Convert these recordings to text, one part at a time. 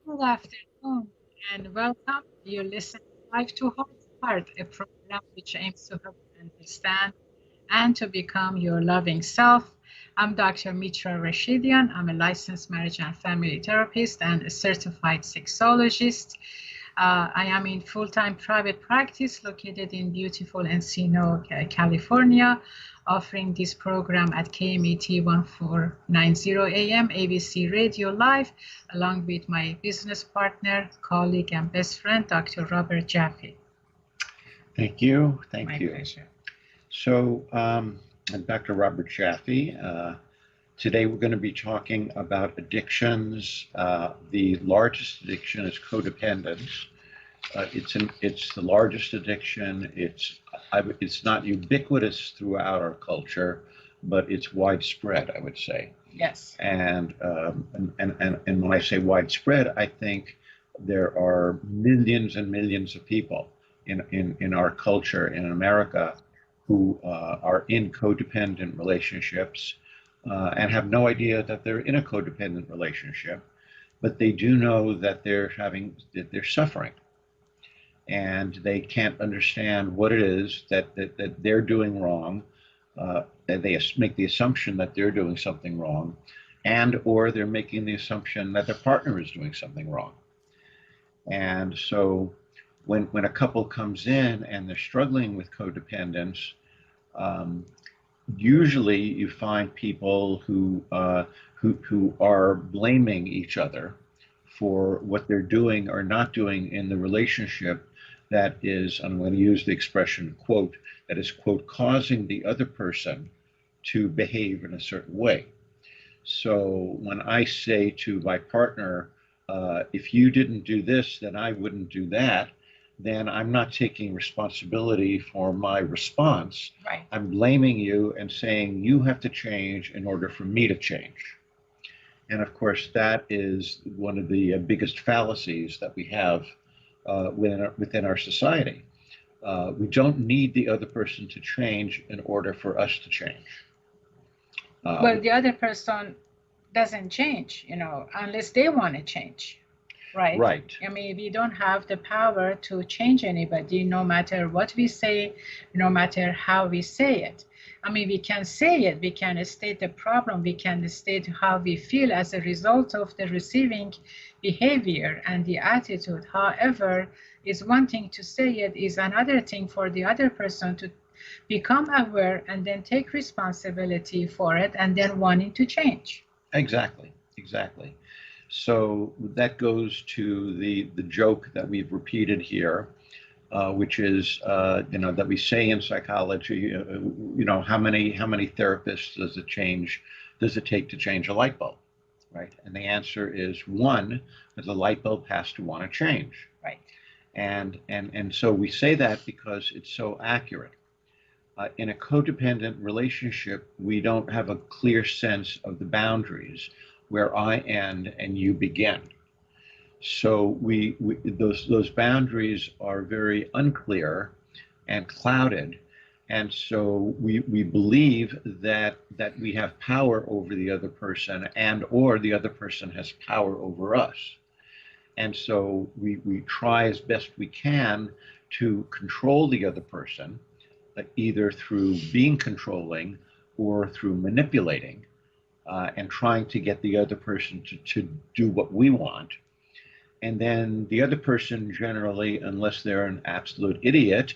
Good afternoon and welcome. You listen to Life to Heart, a program which aims to help you understand and to become your loving self. I'm Dr. Mitra Rashidian. I'm a licensed marriage and family therapist and a certified sexologist. I am in full-time private practice located in beautiful Encino, California, offering this program at KMET 1490 AM ABC Radio Live, along with my business partner, colleague, and best friend, Dr. Robert Jaffe. Thank you. Thank My you. pleasure. So, I'm Dr. Robert Jaffe. Today we're going to be talking about addictions. The largest addiction is codependence. It's the largest addiction. It's not ubiquitous throughout our culture, but it's widespread, I would say. Yes. And when I say widespread, I think there are millions and millions of people in our culture in America who are in codependent relationships and have no idea that they're in a codependent relationship, but they do know that they're suffering, and they can't understand what it is that they're doing wrong. That they make the assumption that they're doing something wrong, and or they're making the assumption that their partner is doing something wrong. And so when a couple comes in and they're struggling with codependence, usually you find people who are blaming each other for what they're doing or not doing in the relationship that is, I'm going to use the expression, quote, that is, quote, causing the other person to behave in a certain way. So when I say to my partner, if you didn't do this, then I wouldn't do that, then I'm not taking responsibility for my response. Right. I'm blaming you and saying you have to change in order for me to change. And of course, that is one of the biggest fallacies that we have within our society. We don't need the other person to change in order for us to change. But the other person doesn't change, unless they want to change. Right. Right. I mean, we don't have the power to change anybody, no matter what we say, no matter how we say it. I mean, we can say it, we can state the problem, we can state how we feel as a result of the receiving behavior and the attitude. However, is one thing to say it, is another thing for the other person to become aware and then take responsibility for it and then wanting to change. Exactly. So that goes to the joke that we've repeated here, which is that we say in psychology, how many therapists does it take to change a light bulb, right? And the answer is one, that the light bulb has to want to change. Right. And so we say that because it's so accurate. In a codependent relationship, we don't have a clear sense of the boundaries where I end and you begin. So those boundaries are very unclear and clouded, and so we believe that we have power over the other person, and or the other person has power over us. And so we try as best we can to control the other person, either through being controlling or through manipulating, and trying to get the other person to do what we want. And then the other person generally, unless they're an absolute idiot,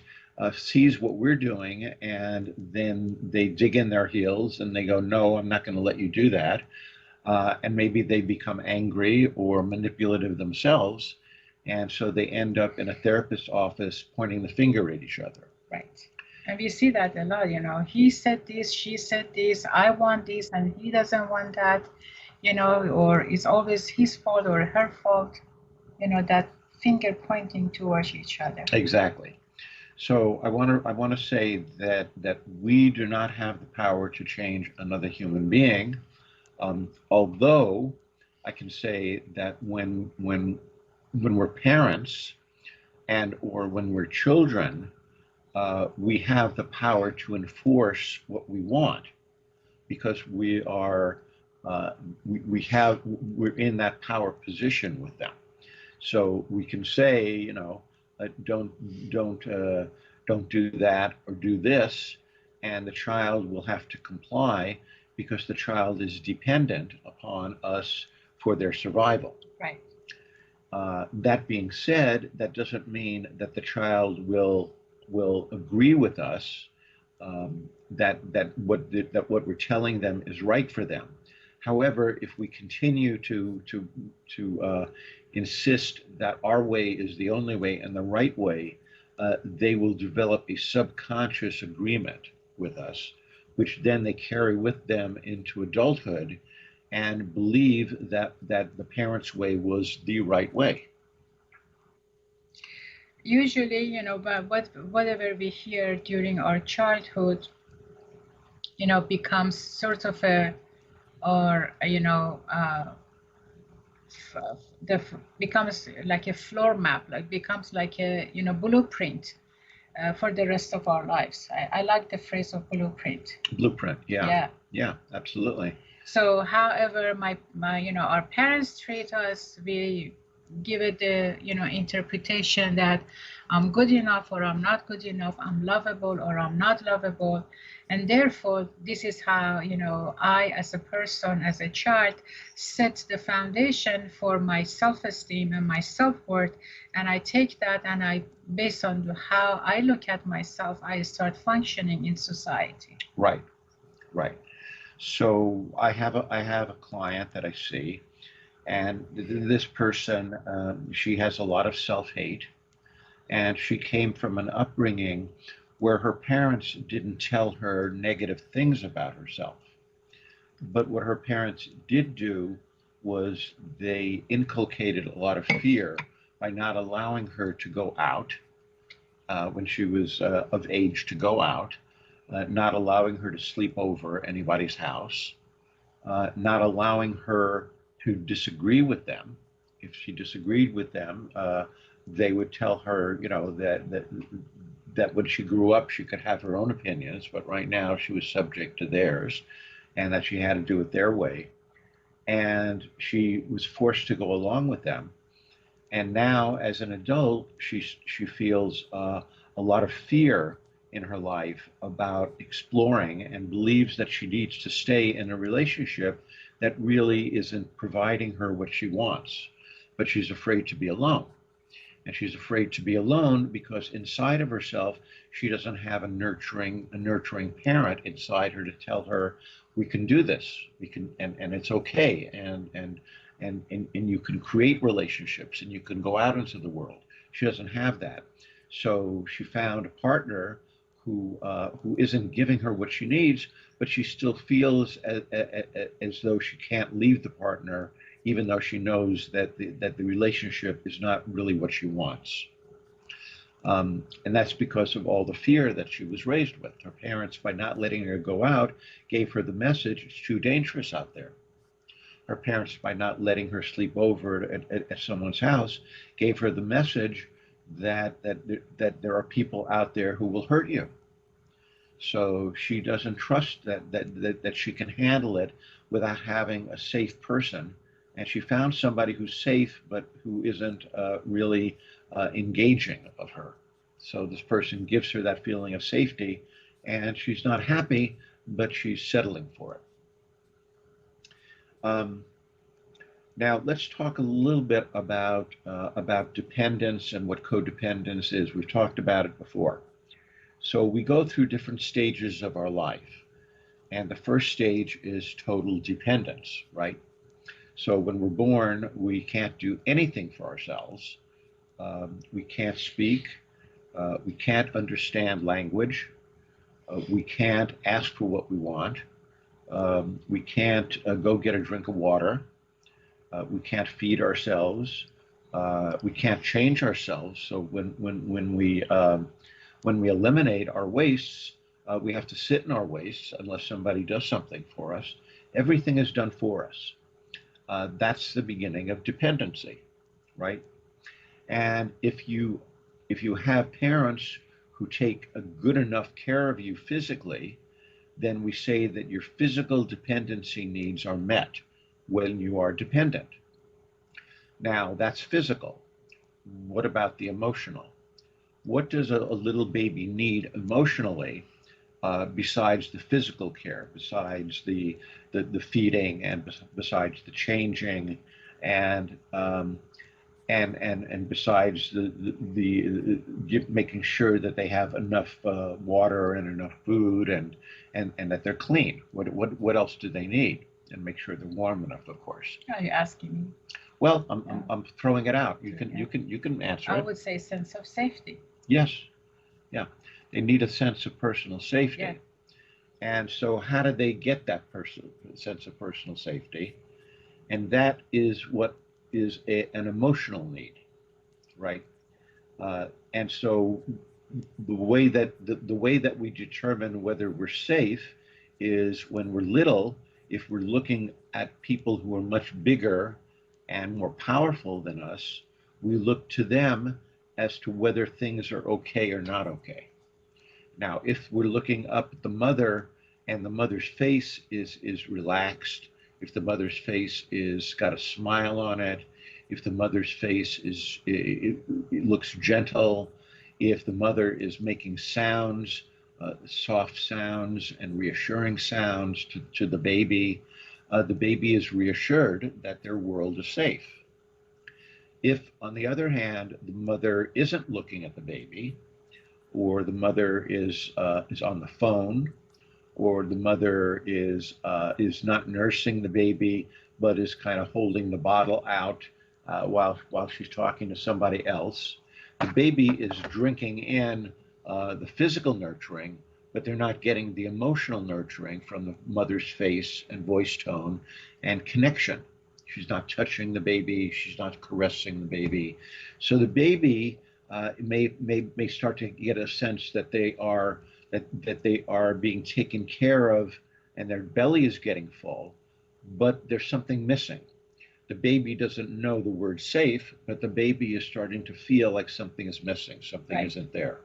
sees what we're doing, and then they dig in their heels and they go, no, I'm not going to let you do that. And maybe they become angry or manipulative themselves. And so they end up in a therapist's office pointing the finger at each other. Right. And we see that a lot, he said this, she said this, I want this, and he doesn't want that, or it's always his fault or her fault, that finger pointing towards each other. Exactly. So I want to say that we do not have the power to change another human being, although I can say that when we're parents and or when we're children, we have the power to enforce what we want, because we're in that power position with them. So we can say, don't don't don't do that or do this, and the child will have to comply because the child is dependent upon us for their survival. Right. That being said, that doesn't mean that the child will agree with us, that what we're telling them is right for them. However, if we continue to insist that our way is the only way and the right way, they will develop a subconscious agreement with us, which then they carry with them into adulthood and believe that the parents' way was the right way. Usually, but whatever we hear during our childhood, becomes sort of a, or becomes like a floor map, like becomes like a blueprint for the rest of our lives. I like the phrase of blueprint. Blueprint, yeah. Yeah. Yeah, absolutely. So, however, my our parents treat us, we give it the interpretation that I'm good enough or I'm not good enough, I'm lovable or I'm not lovable, and therefore this is how I, as a person, as a child, set the foundation for my self-esteem and my self-worth, and I take that and I, based on how I look at myself, I start functioning in society. Right, right. So I have a client that I see, and this person, she has a lot of self-hate, and she came from an upbringing where her parents didn't tell her negative things about herself. But what her parents did do was they inculcated a lot of fear by not allowing her to go out when she was of age to go out, not allowing her to sleep over anybody's house, not allowing her to disagree with them. If she disagreed with them, they would tell her, that when she grew up, she could have her own opinions, but right now she was subject to theirs, and that she had to do it their way. And she was forced to go along with them. And now, as an adult, she feels a lot of fear in her life about exploring, and believes that she needs to stay in a relationship that really isn't providing her what she wants. But she's afraid to be alone. And she's afraid to be alone because inside of herself, she doesn't have a nurturing parent inside her to tell her, we can do this, we can, and it's okay, and you can create relationships and you can go out into the world. She doesn't have that. So she found a partner who isn't giving her what she needs, but she still feels as though she can't leave the partner, even though she knows that the relationship is not really what she wants. And that's because of all the fear that she was raised with. Her parents, by not letting her go out, gave her the message, it's too dangerous out there. Her parents, by not letting her sleep over at someone's house, gave her the message that there are people out there who will hurt you. So she doesn't trust that she can handle it without having a safe person. And she found somebody who's safe, but who isn't really engaging of her. So this person gives her that feeling of safety, and she's not happy, but she's settling for it. Um, Now let's talk a little bit about dependence and what codependence is. We've talked about it before. So we go through different stages of our life, and the first stage is total dependence, right? So when we're born, we can't do anything for ourselves. We can't speak. We can't understand language. We can't ask for what we want. We can't go get a drink of water. We can't feed ourselves. We can't change ourselves. So when we eliminate our wastes, we have to sit in our wastes unless somebody does something for us. Everything is done for us. That's the beginning of dependency, right? And if you have parents who take a good enough care of you physically, then we say that your physical dependency needs are met when you are dependent. Now, that's physical. what about the emotional? What does a little baby need emotionally, besides the physical care, besides the feeding, and besides the changing, and and besides making sure that they have enough water and enough food, and that they're clean. What else do they need? And make sure they're warm enough, of course. Are you asking me? Well, Yeah. I'm throwing it out. You Yeah. can answer I it. would say sense of safety. Yes, yeah. They need a sense of personal safety. Yeah. And so how do they get that sense of personal safety? And that is what is an emotional need, right? And so the way that we determine whether we're safe is when we're little. If we're looking at people who are much bigger and more powerful than us, we look to them as to whether things are okay or not okay. Now, if we're looking up at the mother and the mother's face is relaxed, if the mother's face is got a smile on it, if the mother's face it looks gentle, if the mother is making sounds, soft sounds and reassuring sounds to the baby is reassured that their world is safe. If, on the other hand, the mother isn't looking at the baby, or the mother is on the phone, or the mother is not nursing the baby, but is kind of holding the bottle out while she's talking to somebody else. The baby is drinking in the physical nurturing, but they're not getting the emotional nurturing from the mother's face and voice tone and connection. She's not touching the baby. She's not caressing the baby. So the baby may start to get a sense that they are being taken care of, and their belly is getting full, but there's something missing. The baby doesn't know the word safe, but the baby is starting to feel like something is missing, something Right. isn't there.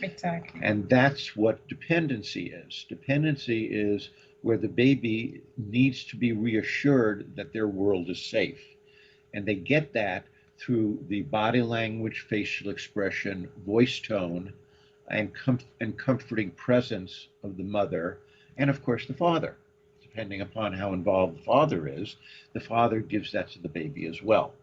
Exactly. And that's what dependency is. Dependency is where the baby needs to be reassured that their world is safe. And they get that through the body language, facial expression, voice tone, and comforting presence of the mother, and of course the father. Depending upon how involved the father is, the father gives that to the baby as well.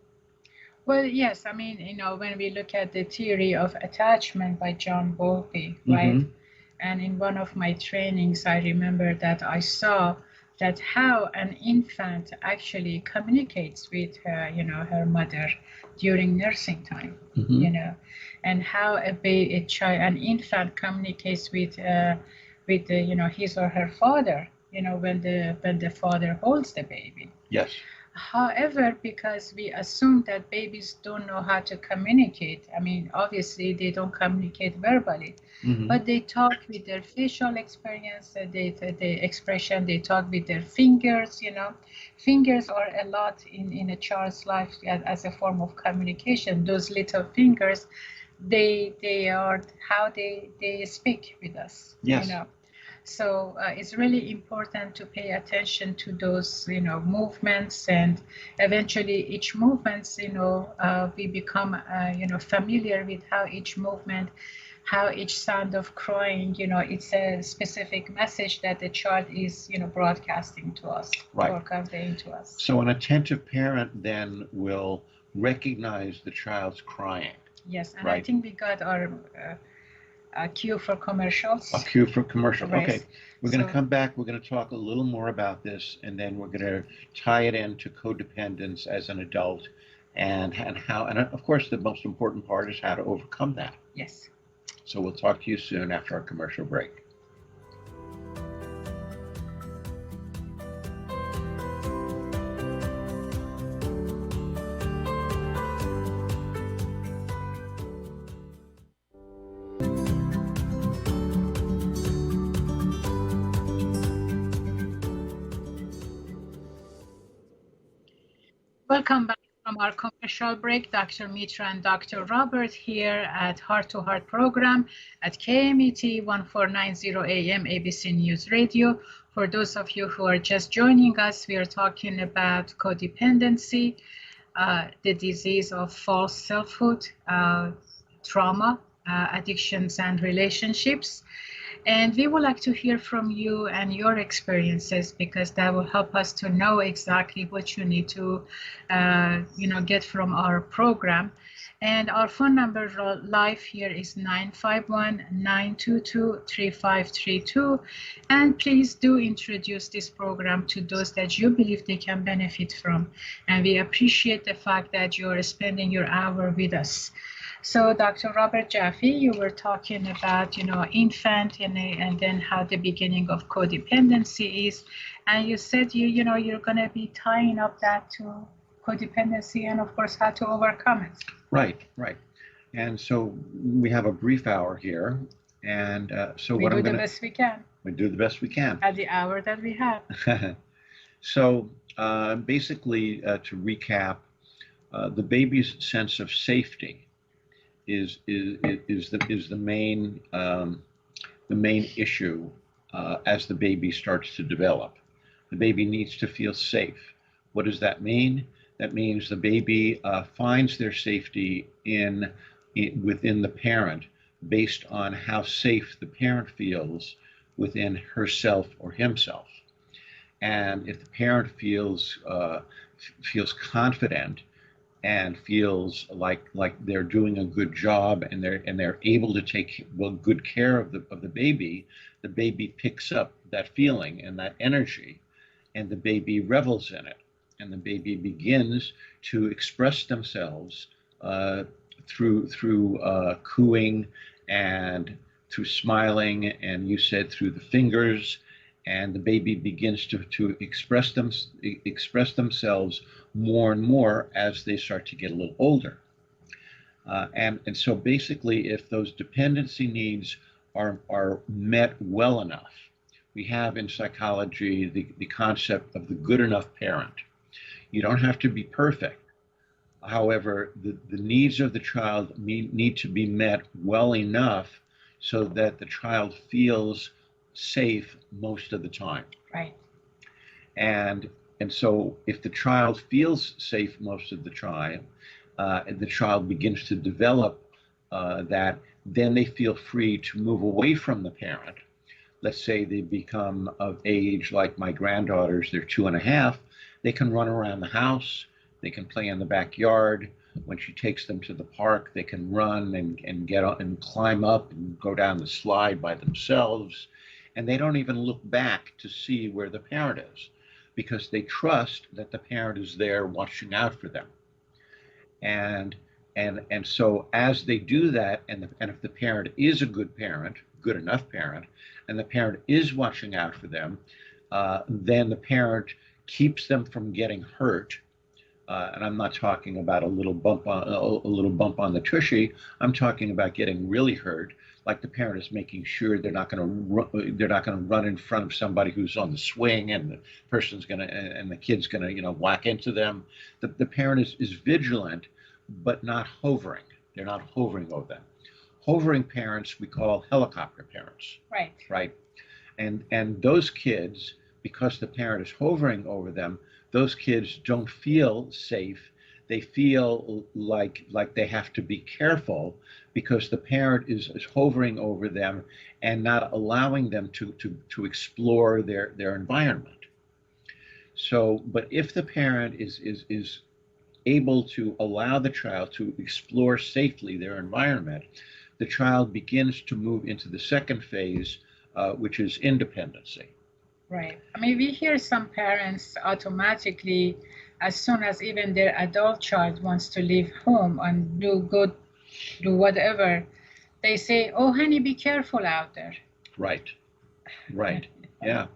Well, yes. I mean, when we look at the theory of attachment by John Bowlby, right? Mhm. And in one of my trainings, I remember that I saw that how an infant actually communicates with her mother during nursing time, Mhm. and how an infant communicates with his or her father, when the father holds the baby. Yes. However, because we assume that babies don't know how to communicate, I mean, obviously they don't communicate verbally, Mhm. but they talk with their facial experience, the expression, they talk with their fingers, Fingers are a lot in a child's life as a form of communication. Those little fingers, they are how they speak with us, Yes. So it's really important to pay attention to those, movements, and eventually each movements, we become, familiar with how each movement, how each sound of crying, it's a specific message that the child is, broadcasting to us, Right. or conveying to us. So an attentive parent then will recognize the child's crying. Yes, and I Right. think we got our cue for commercials. A cue for commercial. Right. Okay. We're going to So- come back. We're going to talk a little more about this, and then we're going to tie it into codependence as an adult, and how, and of course, the most important part is how to overcome that. Yes. So we'll talk to you soon after our commercial break. Welcome back from our commercial break. Dr. Mitra and Dr. Robert here at Heart-to-Heart program at KMET 1490 AM ABC News Radio. For those of you who are just joining us, we are talking about codependency. the disease of false selfhood, trauma, addictions, and relationships. And we would like to hear from you and your experiences, because that will help us to know exactly what you need to, get from our program. And our phone number live here is 951-922-3532. And please do introduce this program to those that you believe they can benefit from. And we appreciate the fact that you're spending your hour with us. So Dr. Robert Jaffe, you were talking about, infant and then how the beginning of codependency is. And you said, you're going to be tying up that to codependency and, of course, how to overcome it. Right. And so we have a brief hour here. And so we what do I'm going the best we can. We do the best we can. At the hour that we have. So basically, to recap, the baby's sense of safety is the main issue as the baby starts to develop. The baby needs to feel safe. What does that mean? That means the baby finds their safety within the parent based on how safe the parent feels within herself or himself. And if the parent feels confident and feels like they're doing a good job and they're able to take good care of the baby picks up that feeling and that energy, and the baby revels in it, and the baby begins to express themselves through cooing and through smiling, and you said through the fingers, and the baby begins to express themselves more and more as they start to get a little older. And so basically, if those dependency needs are met well enough, we have in psychology the concept of the good enough parent. You don't have to be perfect. However, the needs of the child need to be met well enough so that the child feels safe most of the time. Right. And so if the child feels safe most of the time, the child begins to develop that, then they feel free to move away from the parent. Let's say they become of age, like my granddaughters, they're 2.5, they can run around the house, they can play in the backyard. When she takes them to the park, they can run and get up and climb up and go down the slide by themselves. And they don't even look back to see where the parent is, because they trust that the parent is there watching out for them. And so as they do that, and if the parent is a good parent, good enough parent, and the parent is watching out for them, then the parent keeps them from getting hurt. And I'm not talking about a little bump on the tushy. I'm talking about getting really hurt. Like the parent is making sure they're not going to run in front of somebody who's on the swing, and the person's and the kid's gonna whack into them. The parent is vigilant, but not hovering. They're not hovering over them. Hovering parents we call helicopter parents. Right. Right. And those kids, because the parent is hovering over them, those kids don't feel safe. They feel like they have to be careful, because the parent is hovering over them and not allowing them to explore their environment. So, but if the parent is able to allow the child to explore safely their environment, the child begins to move into the second phase, which is independency. Right. I mean, we hear some parents automatically, as soon as even their adult child wants to leave home and do whatever, they say, "Oh, honey, be careful out there." Right. Yeah.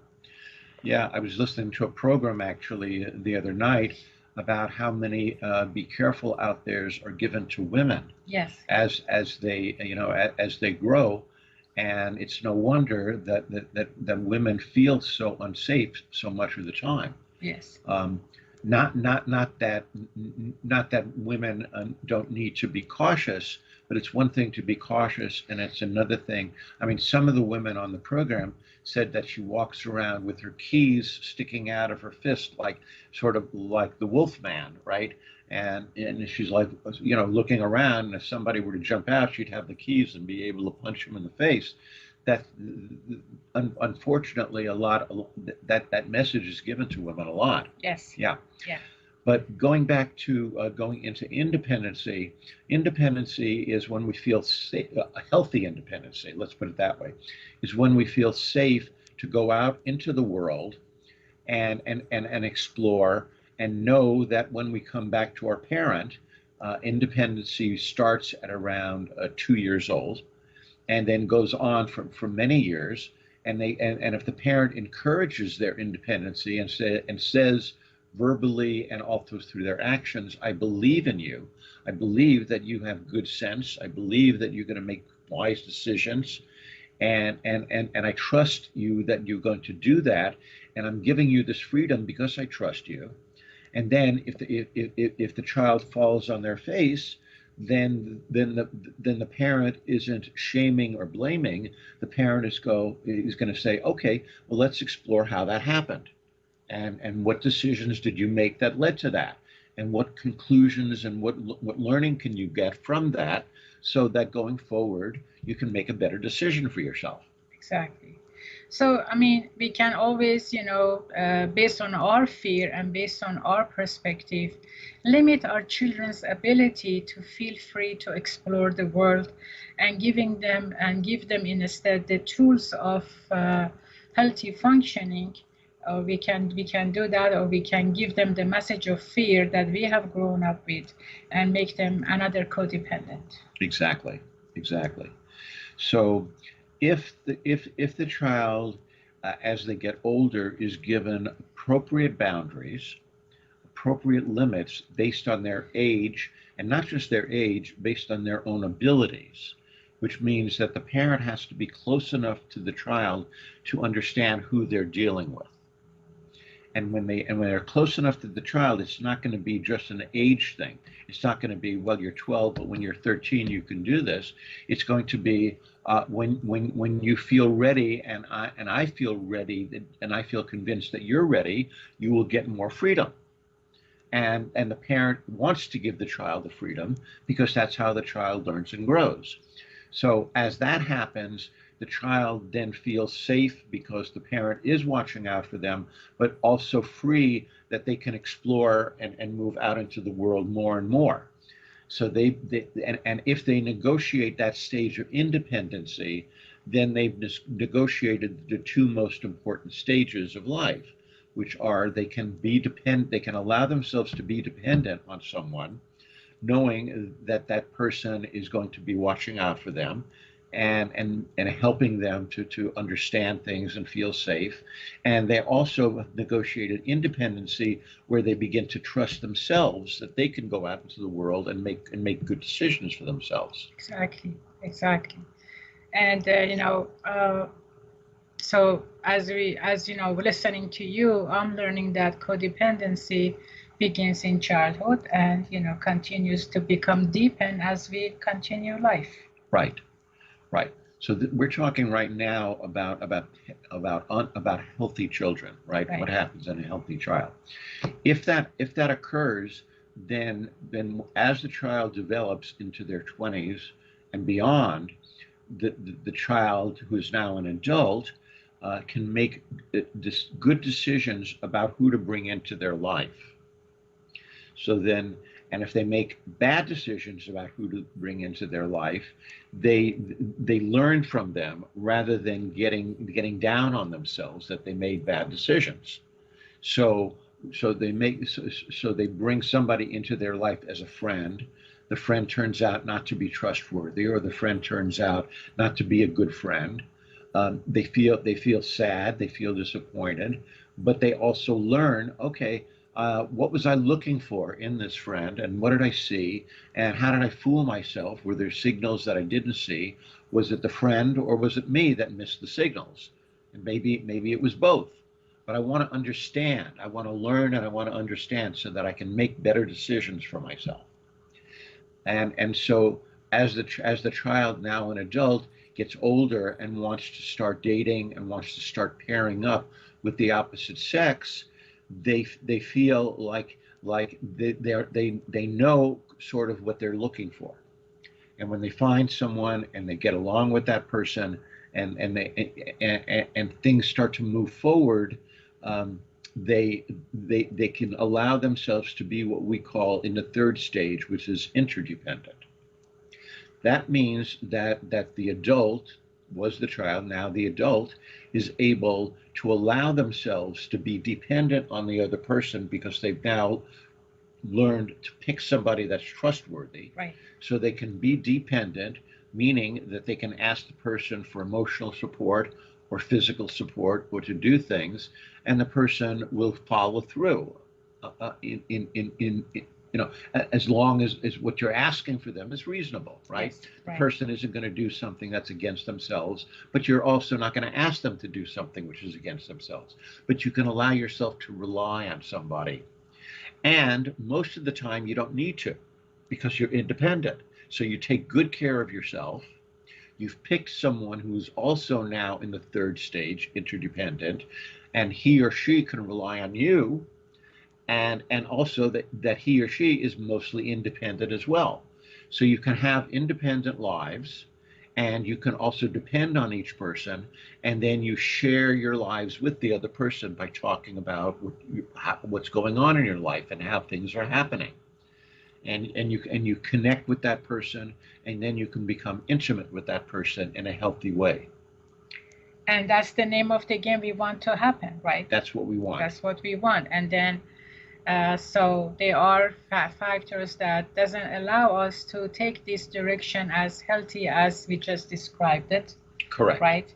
I was listening to a program actually the other night about how many "be careful out there's" are given to women. Yes. As they grow. And it's no wonder that women feel so unsafe so much of the time. Yes. Not that women don't need to be cautious, but it's one thing to be cautious, and it's another thing. I mean, some of the women on the program said that she walks around with her keys sticking out of her fist, like sort of like the wolf man, right? And she's like, looking around, and if somebody were to jump out, she'd have the keys and be able to punch him in the face. That unfortunately, a lot that message is given to women a lot. Yes. Yeah. Yeah. But going back to going into independency, independency is when we feel safe, a healthy independency, let's put it that way, is when we feel safe to go out into the world and explore and know that when we come back to our parent, independency starts at around 2 years old and then goes on for many years. And if the parent encourages their independency and says verbally and also through their actions, I believe in you. I believe that you have good sense. I believe that you're going to make wise decisions. And I trust you that you're going to do that. And I'm giving you this freedom because I trust you. And then if the child falls on their face, then the parent isn't shaming or blaming. The parent is going to say, okay, well, let's explore how that happened, and what decisions did you make that led to that, and what conclusions and what learning can you get from that, so that going forward you can make a better decision for yourself. Exactly. So, I mean, we can always, based on our fear and based on our perspective, limit our children's ability to feel free to explore the world, and give them instead the tools of healthy functioning. Or we can do that, or we can give them the message of fear that we have grown up with, and make them another codependent. Exactly, exactly. So if the child, as they get older, is given appropriate boundaries, appropriate limits based on their age, and not just their age, based on their own abilities, which means that the parent has to be close enough to the child to understand who they're dealing with. And when they're close enough to the child, it's not going to be just an age thing. It's not going to be, well, you're 12, but when you're 13, you can do this. It's going to be when you feel ready, and I feel ready, and I feel convinced that you're ready, you will get more freedom. And the parent wants to give the child the freedom because that's how the child learns and grows. So as that happens, the child then feels safe because the parent is watching out for them, but also free that they can explore and move out into the world more and more. So and if they negotiate that stage of independency, then they've negotiated the two most important stages of life, which are they can allow themselves to be dependent on someone, knowing that that person is going to be watching out for them and helping them to understand things and feel safe. And they also have negotiated independency, where they begin to trust themselves that they can go out into the world and make good decisions for themselves. Exactly. Exactly. And so listening to you, I'm learning that codependency begins in childhood, and continues to become deepened as we continue life. Right. Right. So we're talking right now about healthy children, right? Right. What happens in a healthy child? If that occurs, then as the child develops into their 20s and beyond, the child who is now an adult can make good decisions about who to bring into their life. So then, and if they make bad decisions about who to bring into their life, they learn from them rather than getting down on themselves that they made bad decisions. So they bring somebody into their life as a friend. The friend turns out not to be trustworthy, or the friend turns out not to be a good friend. They feel sad, they feel disappointed, but they also learn, okay, what was I looking for in this friend, and what did I see, and how did I fool myself? Were there signals that I didn't see? Was it the friend, or was it me that missed the signals? And maybe it was both. But I want to understand. I want to learn, and I want to understand so that I can make better decisions for myself. And so as the child, now an adult, gets older and wants to start dating and wants to start pairing up with the opposite sex, they feel like they know sort of what they're looking for. And when they find someone and they get along with that person, and things start to move forward, um, they can allow themselves to be what we call in the third stage, which is interdependent. That means that the adult was the child. Now the adult is able to allow themselves to be dependent on the other person because they've now learned to pick somebody that's trustworthy. Right. So they can be dependent, meaning that they can ask the person for emotional support or physical support or to do things, and the person will follow through in as long as what you're asking for them is reasonable, right? Yes, the right. person isn't going to do something that's against themselves, but you're also not going to ask them to do something which is against themselves. But you can allow yourself to rely on somebody, and most of the time you don't need to because you're independent. So you take good care of yourself. You've picked someone who's also now in the third stage, interdependent, and he or she can rely on you, and also that he or she is mostly independent as well. So you can have independent lives, and you can also depend on each person, and then you share your lives with the other person by talking about what's going on in your life and how things are happening, and you connect with that person, and then you can become intimate with that person in a healthy way. And that's the name of the game we want to happen, right? That's what we want. That's what we want. And then so there are factors that doesn't allow us to take this direction as healthy as we just described it. Correct. Right.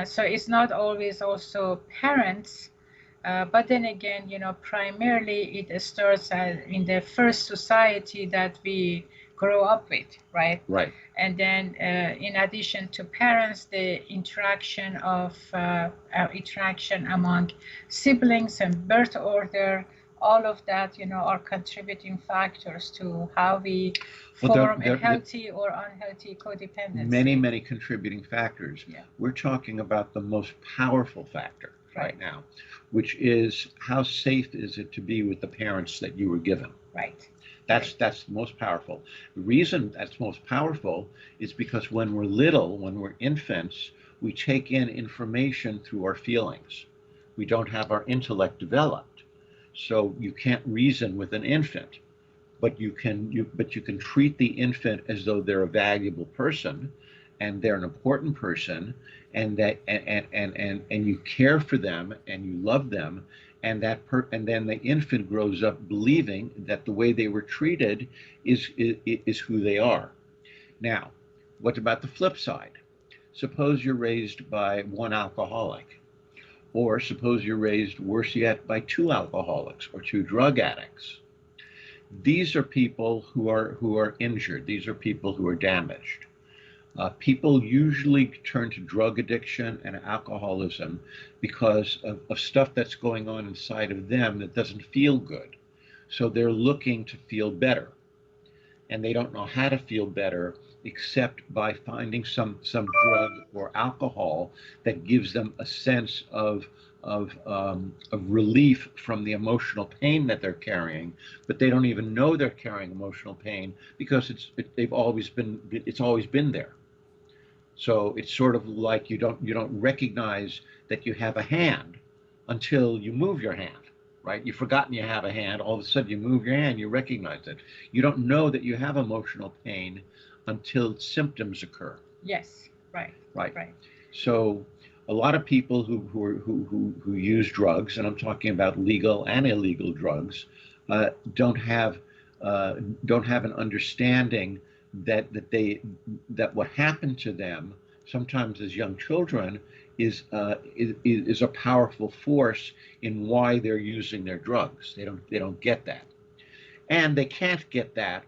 So it's not always also parents, but then again, primarily it starts in the first society that we grow up with, right? Right. And then in addition to parents, the interaction among siblings and birth order, all of that, are contributing factors to how we form a healthy or unhealthy codependency. Many contributing factors. Yeah. We're talking about the most powerful factor right now, which is how safe is it to be with the parents that you were given. Right. That's the most powerful. The reason that's most powerful is because when we're little, when we're infants, we take in information through our feelings. We don't have our intellect developed. So you can't reason with an infant, but you can treat the infant as though they're a valuable person, and they're an important person, and you care for them and you love them, and then the infant grows up believing that the way they were treated is who they are. Now, what about the flip side? Suppose you're raised by one alcoholic. Or suppose you're raised, worse yet, by two alcoholics or two drug addicts. These are people who are injured. These are people who are damaged. People usually turn to drug addiction and alcoholism because of stuff that's going on inside of them that doesn't feel good. So they're looking to feel better, and they don't know how to feel better except by finding some drug or alcohol that gives them a sense of relief from the emotional pain that they're carrying, but they don't even know they're carrying emotional pain because it's always been there. So it's sort of like you don't recognize that you have a hand until you move your hand, right? You've forgotten you have a hand. All of a sudden you move your hand, you recognize it. You don't know that you have emotional pain until symptoms occur. Yes, right. So a lot of people who use drugs, and I'm talking about legal and illegal drugs, don't have an understanding that what happened to them sometimes as young children is a powerful force in why they're using their drugs. They don't get that, and they can't get that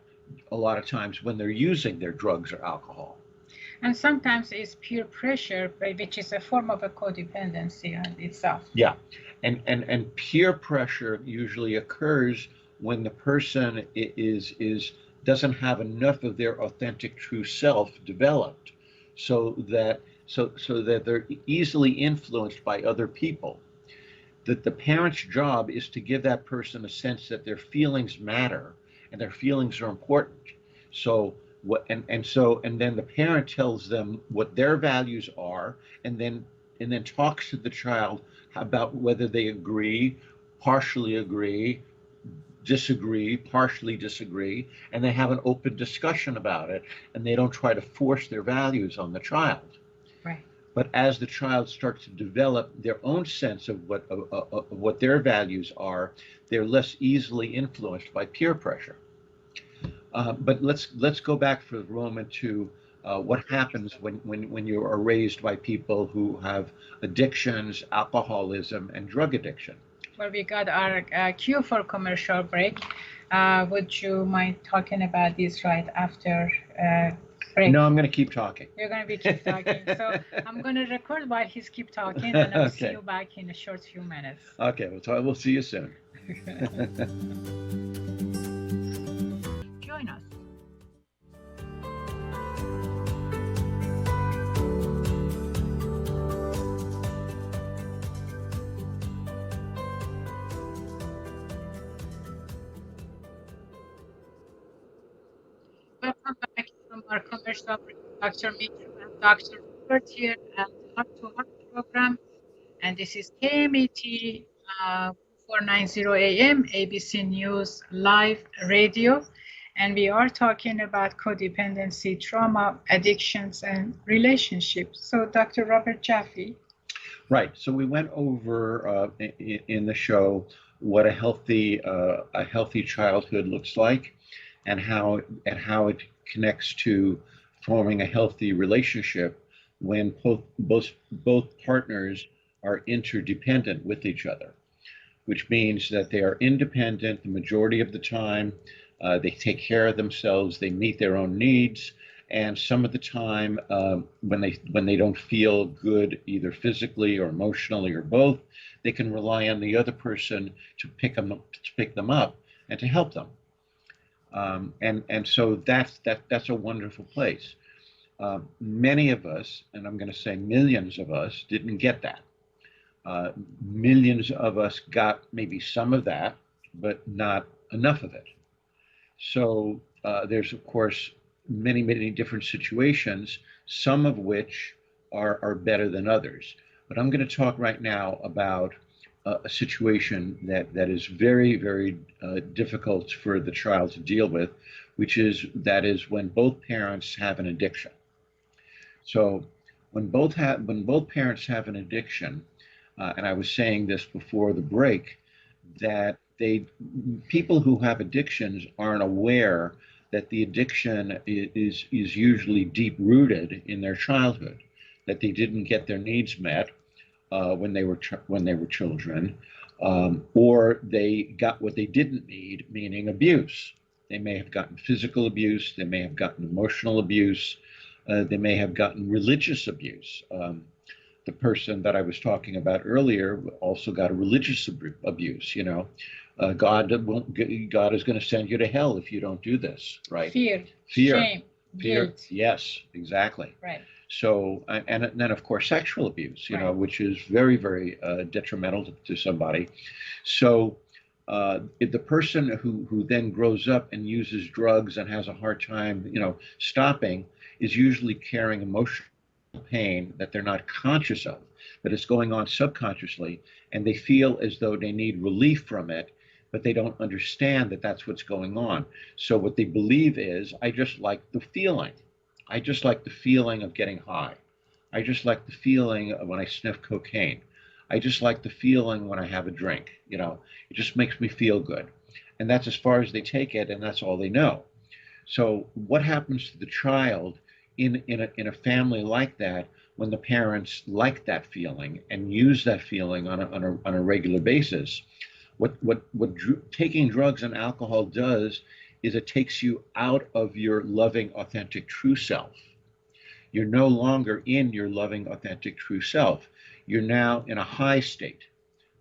a lot of times when they're using their drugs or alcohol. And sometimes it's peer pressure, which is a form of a codependency itself. Yeah, and peer pressure usually occurs when the person doesn't have enough of their authentic true self developed. so that they're easily influenced by other people. That the parent's job is to give that person a sense that their feelings matter and their feelings are important. So and then the parent tells them what their values are, and then talks to the child about whether they agree, partially agree, disagree, partially disagree, and they have an open discussion about it, and they don't try to force their values on the child. Right. But as the child starts to develop their own sense of what their values are, they're less easily influenced by peer pressure. But let's go back for a moment to what happens when you are raised by people who have addictions, alcoholism, and drug addiction. Well, we got our cue for commercial break. Would you mind talking about this right after break? No, I'm going to keep talking. You're going to be keep talking. So I'm going to record while he's keep talking, and I'll see Okay. you back in a short few minutes. Okay, we'll see you soon. Join us. Welcome back from our commercial break. Dr. Mitchell and Dr. Robert here at Heart-to-Heart program. And this is KMET 490 AM, ABC News Live Radio. And we are talking about codependency, trauma, addictions, and relationships. So, Dr. Robert Jaffe. Right. So we went over in the show what a healthy childhood looks like, and how it connects to forming a healthy relationship when both partners are interdependent with each other, which means that they are independent the majority of the time. They take care of themselves. They meet their own needs. And some of the time, when they don't feel good, either physically or emotionally or both, they can rely on the other person to pick them up and to help them. And so that's a wonderful place. Many of us, and I'm going to say millions of us, didn't get that. Millions of us got maybe some of that, but not enough of it. So there's, of course, many different situations, some of which are better than others. But I'm going to talk right now about a situation that is very difficult for the child to deal with, which is when both parents have an addiction. So when both parents have an addiction, and I was saying this before the break, that people who have addictions aren't aware that the addiction is usually deep rooted in their childhood, that they didn't get their needs met when they were children, or they got what they didn't need, meaning abuse. They may have gotten physical abuse, they may have gotten emotional abuse, they may have gotten religious abuse. The person that I was talking about earlier also got a religious abuse. God is going to send you to hell if you don't do this, right? Fear, Fear, shame, guilt. Yes, exactly. Right. So, and then of course sexual abuse, right, which is very detrimental to somebody. So the person who then grows up and uses drugs and has a hard time, stopping, is usually carrying emotional pain that they're not conscious of, but it's going on subconsciously, and they feel as though they need relief from it, but they don't understand that that's what's going on. So what they believe is, I just like the feeling. I just like the feeling of getting high. I just like the feeling of when I sniff cocaine. I just like the feeling when I have a drink. It just makes me feel good. And that's as far as they take it, and that's all they know. So what happens to the child in a family like that, when the parents like that feeling and use that feeling on a regular basis? What taking drugs and alcohol does is it takes you out of your loving, authentic, true self. You're no longer in your loving, authentic, true self. You're now in a high state.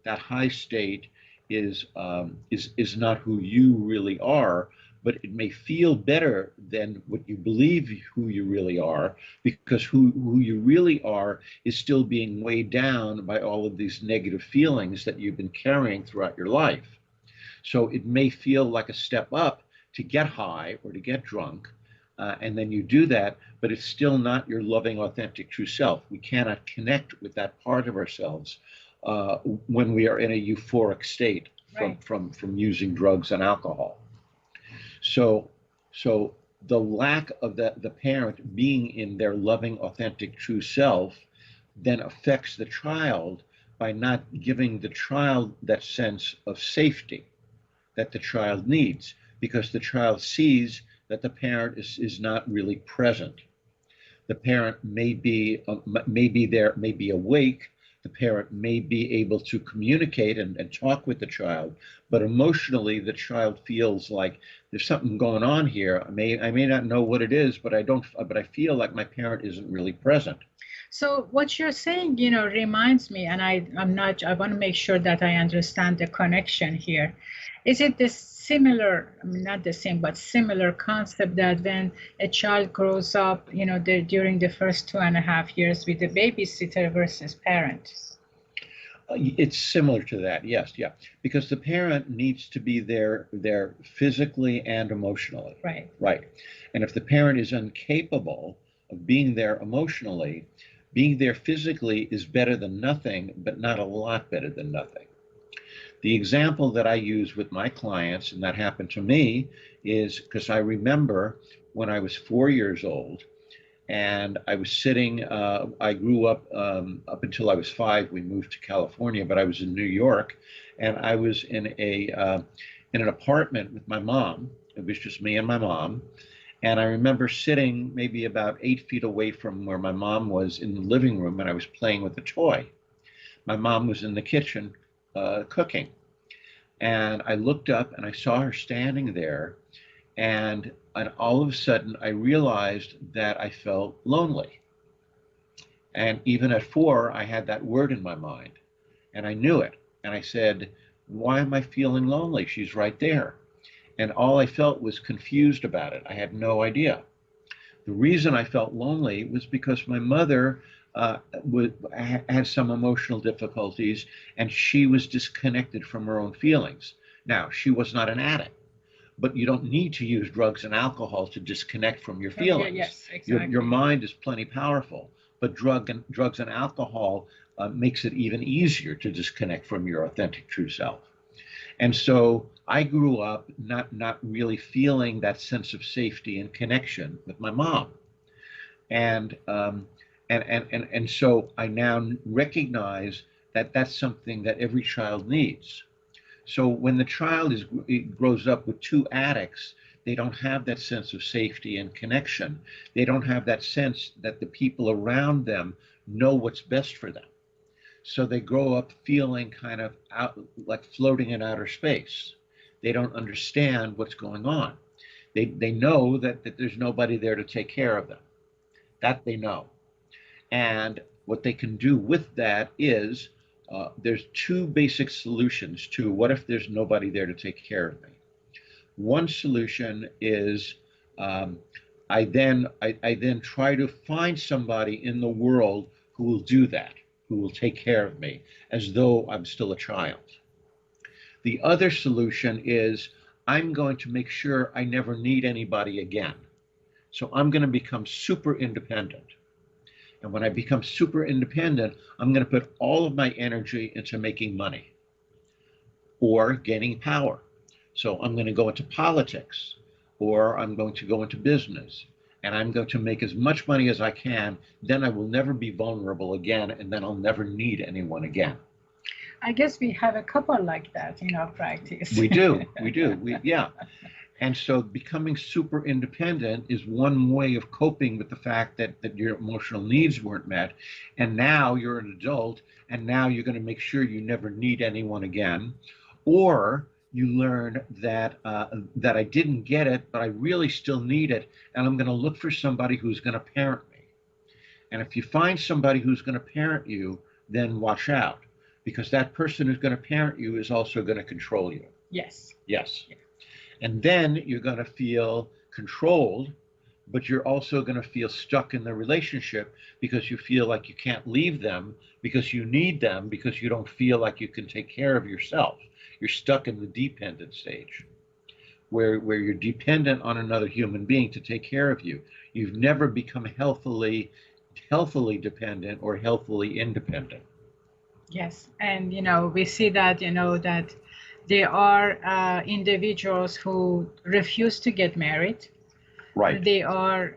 That high state is not who you really are, but it may feel better than what you believe who you really are, because who you really are is still being weighed down by all of these negative feelings that you've been carrying throughout your life. So it may feel like a step up to get high or to get drunk, and then you do that, but it's still not your loving, authentic, true self. We cannot connect with that part of ourselves when we are in a euphoric state Right. from using drugs and alcohol. So, so the lack of the parent being in their loving, authentic, true self then affects the child by not giving the child that sense of safety that the child needs, because the child sees that the parent is not really present. The parent may be there, may be awake. The parent may be able to communicate and talk with the child, but emotionally, the child feels like there's something going on here. I may not know what it is, but I feel like my parent isn't really present. So what you're saying, reminds me, and I want to make sure that I understand the connection here. Is it this similar, I mean, not the same, but similar concept that when a child grows up, during the first 2.5 years with the babysitter versus parent? It's similar to that, yes, yeah, because the parent needs to be there physically and emotionally, Right. right? And if the parent is incapable of being there emotionally, being there physically is better than nothing, but not a lot better than nothing. The example that I use with my clients, and that happened to me, is because I remember when I was 4 years old, and I was sitting. I grew up until I was 5. We moved to California, but I was in New York, and I was in an apartment with my mom. It was just me and my mom, and I remember sitting maybe about 8 feet away from where my mom was in the living room, and I was playing with a toy. My mom was in the kitchen cooking, and I looked up and I saw her standing there, and all of a sudden I realized that I felt lonely. And even at 4, I had that word in my mind, and I knew it. And I said, why am I feeling lonely? She's right there. And all I felt was confused about it. I had no idea. The reason I felt lonely was because my mother had some emotional difficulties, and she was disconnected from her own feelings. Now, she was not an addict, but you don't need to use drugs and alcohol to disconnect from your feelings. Yes, Your exactly. mind is plenty powerful, but drugs and alcohol makes it even easier to disconnect from your authentic true self. And so I grew up not really feeling that sense of safety and connection with my mom. And so I now recognize that that's something that every child needs. So when the child grows up with two addicts, they don't have that sense of safety and connection. They don't have that sense that the people around them know what's best for them. So they grow up feeling kind of out, like floating in outer space. They don't understand what's going on. They know that there's nobody there to take care of them. That they know. And what they can do with that is there's two basic solutions to what if there's nobody there to take care of me. One solution is I then try to find somebody in the world who will do that, who will take care of me as though I'm still a child. The other solution is I'm going to make sure I never need anybody again. So I'm going to become super independent. And when I become super independent, I'm going to put all of my energy into making money or gaining power. So I'm going to go into politics, or I'm going to go into business, and I'm going to make as much money as I can. Then I will never be vulnerable again, and then I'll never need anyone again. I guess we have a couple like that in our practice. Yeah. And so becoming super independent is one way of coping with the fact that your emotional needs weren't met. And now you're an adult, and now you're going to make sure you never need anyone again. Or you learn that I didn't get it, but I really still need it, and I'm going to look for somebody who's going to parent me. And if you find somebody who's going to parent you, then watch out, because that person who's going to parent you is also going to control you. Yes. Yes. And then you're going to feel controlled, but you're also going to feel stuck in the relationship because you feel like you can't leave them because you need them because you don't feel like you can take care of yourself. You're stuck in the dependent stage where you're dependent on another human being to take care of you. You've never become healthily dependent or healthily independent. Yes, and we see that that there are individuals who refuse to get married. Right. They are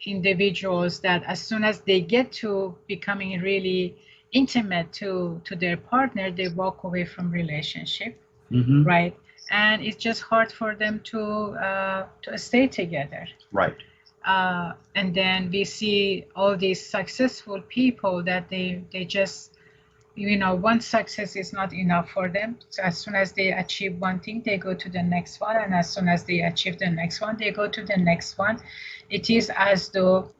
individuals that as soon as they get to becoming really intimate to their partner, they walk away from relationship, Mm-hmm. right? And it's just hard for them to stay together. Right. And then we see all these successful people that they just one success is not enough for them. So as soon as they achieve one thing, they go to the next one, and as soon as they achieve the next one, they go to the next one. It is as though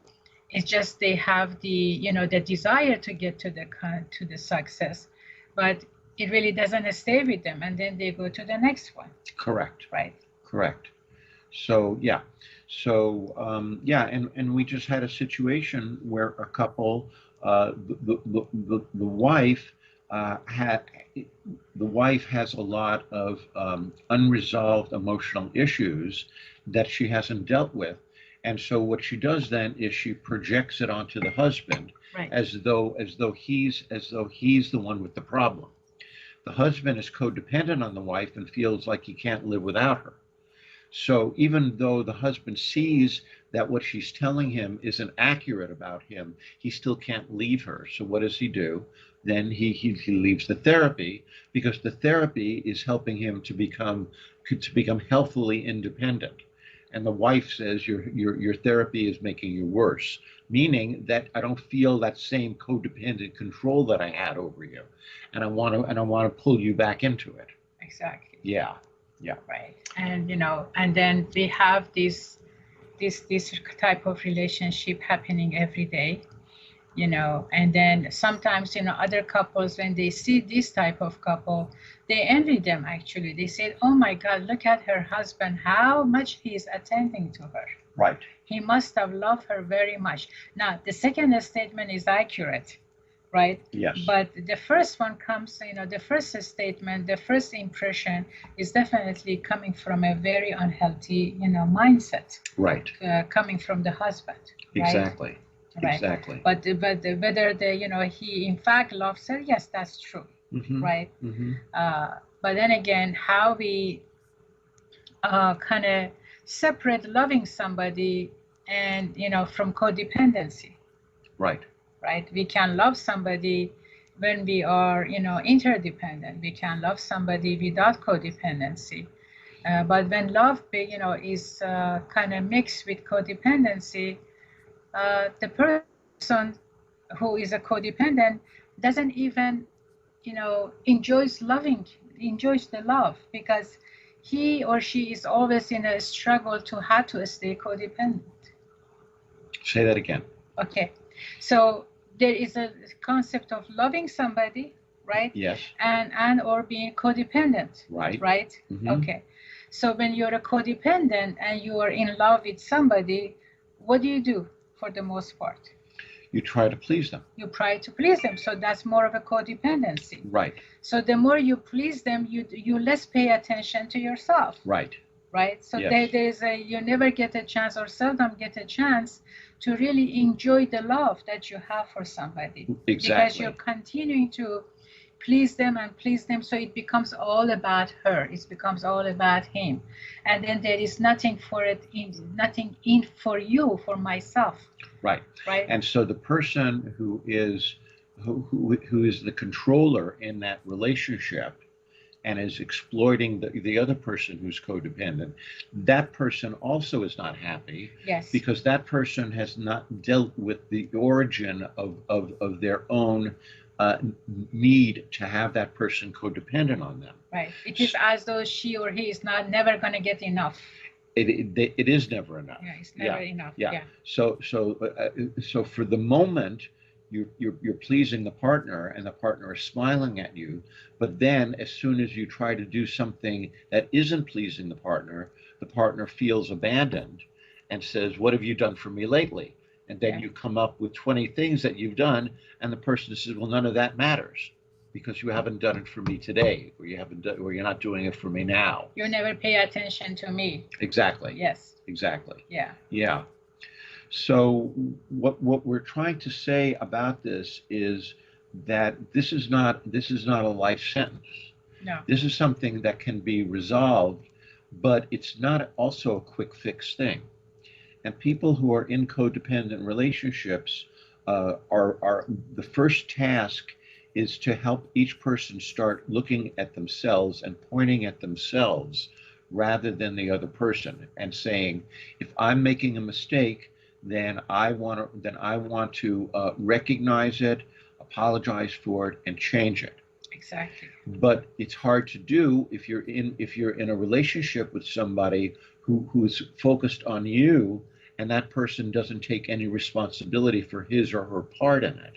it's just they have the desire to get to the success, but it really doesn't stay with them, and then they go to the next one. Correct. Right. Correct. So yeah, yeah, and we just had a situation where a couple, the wife had the wife has a lot of unresolved emotional issues that she hasn't dealt with, and so what she does then is she projects it onto the husband, Right. as though he's the one with the problem. The husband is codependent on the wife and feels like he can't live without her. So even though the husband sees that what she's telling him isn't accurate about him, he still can't leave her. So what does he do? Then he leaves the therapy because the therapy is helping him to become healthily independent. And the wife says your therapy is making you worse, meaning that I don't feel that same codependent control that I had over you, and I want to pull you back into it. Exactly. Yeah. Yeah. Right. And and then we have this type of relationship happening every day, and then sometimes other couples, when they see this type of couple, they envy them. Actually, they say, oh my God, look at her husband, how much he is attending to her. Right. He must have loved her very much. Now the second statement is accurate, right? Yes. But the first one comes, the first statement, the first impression is definitely coming from a very unhealthy, mindset. Right. Coming from the husband. Right? Exactly. Right. Exactly. But whether he in fact loves her, yes, that's true. Mm-hmm. Right. Mm-hmm. But then again, how we kind of separate loving somebody and from codependency. Right. Right. We can love somebody when we are interdependent. We can love somebody without codependency. But when love is kind of mixed with codependency, the person who is a codependent doesn't even enjoys the love, because he or she is always in a struggle to how to stay codependent. Say that again. Okay. So there is a concept of loving somebody, right? Yes. And or being codependent. Right. Right? Mm-hmm. Okay. So when you're a codependent and you are in love with somebody, what do you do for the most part? You try to please them. You try to please them. So that's more of a codependency. Right. So the more you please them, you less pay attention to yourself. Right. Right. So yes. You never get a chance, or seldom get a chance, to really enjoy the love that you have for somebody. Exactly. Because you're continuing to please them, so it becomes all about her. It becomes all about him, and then there is nothing in for you, for myself. Right. Right. And so the person who is the controller in that relationship and is exploiting the other person who's codependent, that person also is not happy. Yes. Because that person has not dealt with the origin of their own need to have that person codependent on them. Right. It is as though she or he is never going to get enough. It is never enough. Yeah, it's never enough. Yeah. So for the moment, you're pleasing the partner, and the partner is smiling at you. But then, as soon as you try to do something that isn't pleasing the partner feels abandoned and says, "What have you done for me lately?" And then Yeah. you come up with 20 things that you've done, and the person says, "Well, none of that matters because you haven't done it for me today, or or you're not doing it for me now." You never pay attention to me. Exactly. Yes. Exactly. Yeah. Yeah. So what we're trying to say about this is that this is not a life sentence. No. This is something that can be resolved, but it's not also a quick fix thing. And people who are in codependent relationships are the first task is to help each person start looking at themselves and pointing at themselves rather than the other person and saying, if I'm making a mistake, then I want to recognize it, apologize for it, and change it. Exactly. But it's hard to do if you're in a relationship with somebody who's focused on you, and that person doesn't take any responsibility for his or her part in it.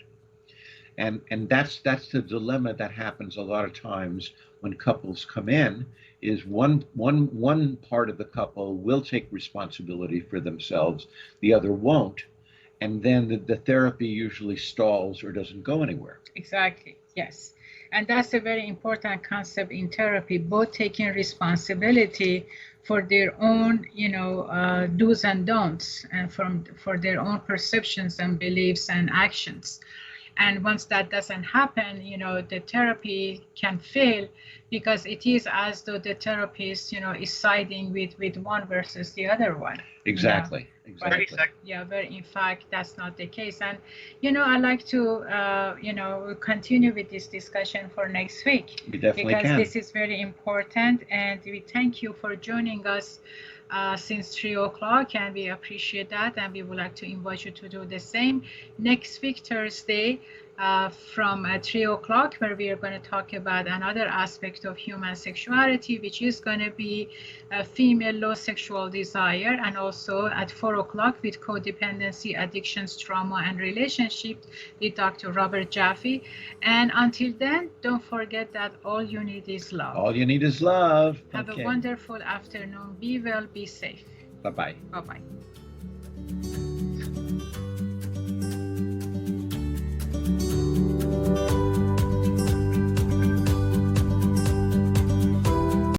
And that's the dilemma that happens a lot of times when couples come in, is one part of the couple will take responsibility for themselves, the other won't, and then the therapy usually stalls or doesn't go anywhere. Exactly. Yes. And that's a very important concept in therapy, both taking responsibility for their own, do's and don'ts, and for their own perceptions and beliefs and actions. And once that doesn't happen, the therapy can fail because it is as though the therapist, is siding with one versus the other one. Exactly. But Exactly. yeah, but in fact, that's not the case. And, I'd like to, continue with this discussion for next week. We definitely Because can. this is very important. And we thank you for joining us since 3 o'clock, and we appreciate that. And we would like to invite you to do the same next week, Thursday, from 3 o'clock, where we are going to talk about another aspect of human sexuality, which is going to be female low sexual desire, and also at 4 o'clock with codependency, addictions, trauma, and relationships with Dr. Robert Jaffe. And until then, don't forget that all you need is love. All you need is love. Have a wonderful afternoon. Be well, be safe. Bye-bye. Bye-bye.